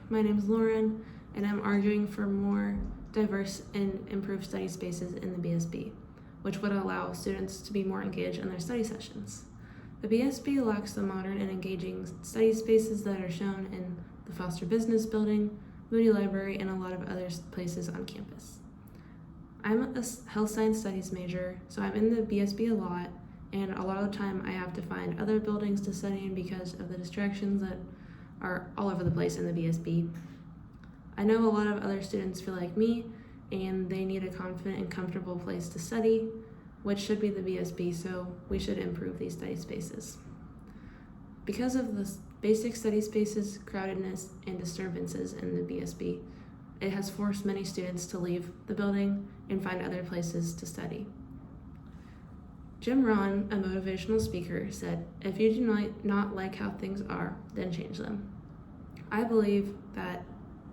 my name is Lauren, and I'm arguing for more diverse and improved study spaces in the BSB, which would allow students to be more engaged in their study sessions. The BSB lacks the modern and engaging study spaces that are shown in the Foster Business Building, Moody Library, and a lot of other places on campus. I'm a health science studies major, so I'm in the BSB a lot, and a lot of the time I have to find other buildings to study in because of the distractions that are all over the place in the BSB. I know a lot of other students feel like me, and they need a confident and comfortable place to study, which should be the BSB, so we should improve these study spaces. Because of the basic study spaces, crowdedness, and disturbances in the BSB, it has forced many students to leave the building and find other places to study. Jim Rohn, a motivational speaker, said, "If you do not like how things are, then change them." I believe that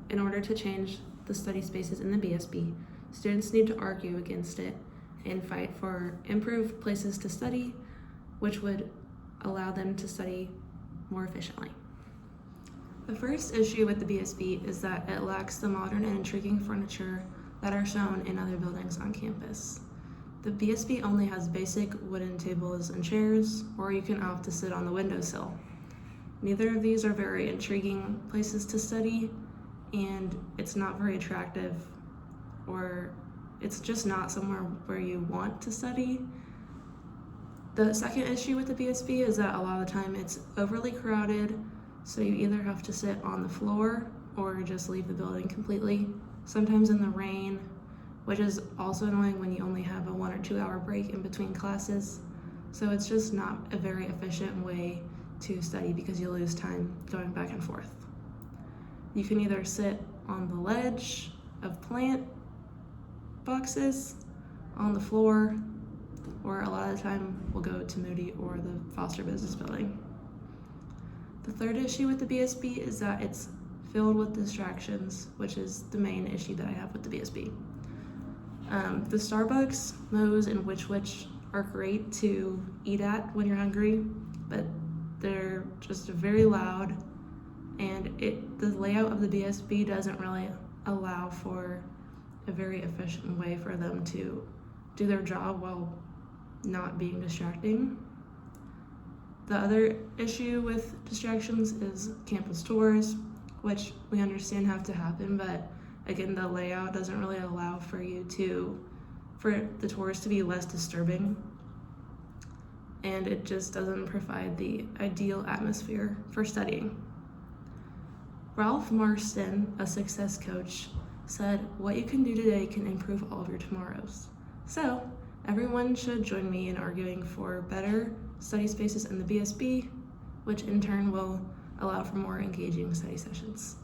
in order to change the study spaces in the BSB, students need to argue against it and fight for improved places to study, which would allow them to study more efficiently. The first issue with the BSB is that it lacks the modern and intriguing furniture that are shown in other buildings on campus. The BSB only has basic wooden tables and chairs, or you can opt to sit on the windowsill. Neither of these are very intriguing places to study, and it's not very attractive, or it's just not somewhere where you want to study. The second issue with the BSB is that a lot of the time it's overly crowded, so you either have to sit on the floor or just leave the building completely, sometimes in the rain, which is also annoying when you only have a 1 or 2 hour break in between classes. So it's just not a very efficient way to study because you lose time going back and forth. You can either sit on the ledge of plant boxes, on the floor, or a lot of the time we'll go to Moody or the Foster Business Building. The third issue with the BSB is that it's filled with distractions, which is the main issue that I have with the BSB. The Starbucks, Moe's, and Which are great to eat at when you're hungry, but they're just very loud, and the layout of the BSB doesn't really allow for a very efficient way for them to do their job while not being distracting. The other issue with distractions is campus tours, which we understand have to happen, but again, the layout doesn't really allow for the tours to be less disturbing, and it just doesn't provide the ideal atmosphere for studying. Ralph Marston, a success coach, said, "What you can do today can improve all of your tomorrows." So everyone should join me in arguing for better study spaces in the BSB, which in turn will allow for more engaging study sessions.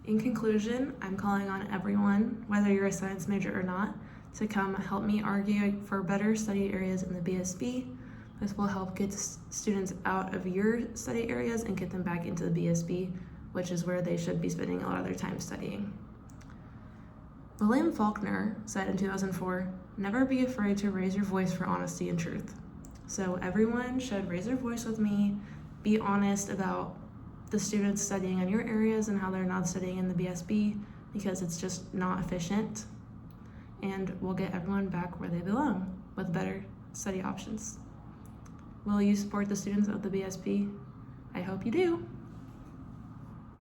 In conclusion, I'm calling on everyone, whether you're a science major or not, to come help me argue for better study areas in the BSB. This will help get students out of your study areas and get them back into the BSB, which is where they should be spending a lot of their time studying. William Faulkner said in 2004, "Never be afraid to raise your voice for honesty and truth." So everyone should raise their voice with me, be honest about the students studying in your areas and how they're not studying in the BSB, because it's just not efficient, and we'll get everyone back where they belong with better study options. Will you support the students of the BSB? I hope you do.